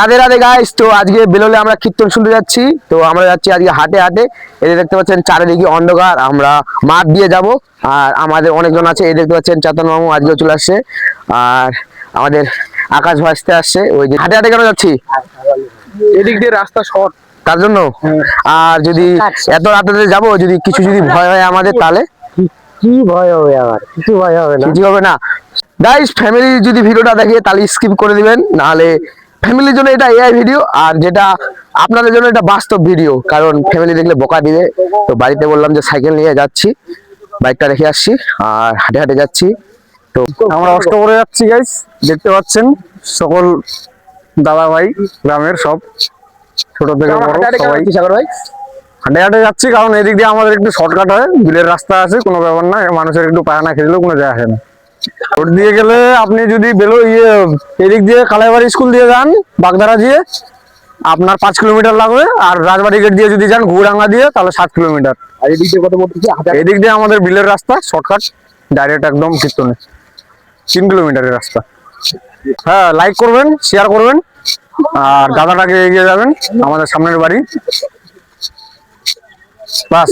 Radhe Radhe guys. তো আজকে বেলোলে আমরা কীর্তন শুনতে যাচ্ছি। তো আমরা যাচ্ছি আজকে হাটে হাটে। এই যে দেখতে পাচ্ছেন চারিদিকে অন্ধকার, আমরা মাঠ দিয়ে যাব। আর আমাদের অনেকজন আছে, এই দেখতে পাচ্ছেন চেতন মামু আজকেও চলে আসছে, আর আমাদের আকাশ ভাসতে আসছে। ওই যে হাটে হাটে কেন যাচ্ছি, এদিক দিয়ে রাস্তা শর্ট, তার জন্য। আর যদি এত রাতে যাবো, যদি কিছু যদি ভয় হয় আমাদের, তাহলে কি ভয় হবে? আবার কিছু ভয় হবে না, কিছু হবে না গাইস। ফ্যামিলি যদি ভিডিওটা দেখে তাহলে স্কিপ করে দিবেন, নাহলে ফ্যামিলির জন্য এটা এআই ভিডিও, আর যেটা আপনাদের জন্য এটা বাস্তব ভিডিও, কারণ ফ্যামিলি দেখলে বকা দিবে। তো বাড়িতে বললাম যে সাইকেল নিয়ে যাচ্ছি, বাইকটা রেখে আসছি, আর হাঁটে হাঁটে যাচ্ছি। তো আমরা কষ্ট করে যাচ্ছি গাইস, দেখতে পাচ্ছেন সকল দাদা ভাই গ্রামের সব ছোট থেকে বড় সবাই সাগর ভাই হাঁটে হাঁটে যাচ্ছি, কারণ এদিক দিয়ে আমাদের একটু শর্টকাট হয়, বিলের রাস্তা আছে, কোনো ব্যাপার না, মানুষের একটু পায়না খেলেও কোনো যায় আসে না। রোড দিয়ে গেলে আপনি যদি এদিক দিয়ে কালাইবাড়ি স্কুল দিয়ে যান বাগধারা দিয়ে, আপনার 5 কিলোমিটার লাগবে, আর রাজবাড়ি গেট দিয়ে যদি যান ঘুরাঙ্গা দিয়ে, তাহলে 7 কিলোমিটার। আর এদিক দিয়ে কত পড়তেছে? এদিক দিয়ে আমাদের বিলের রাস্তা শর্টকাট, ডাইরেক্ট একদম কীর্তনে 3 কিলোমিটারের রাস্তা। হ্যাঁ, লাইক করবেন, শেয়ার করবেন, আর দাদাটাকে এগিয়ে যাবেন, আমাদের সামনের বাড়ি। বাস।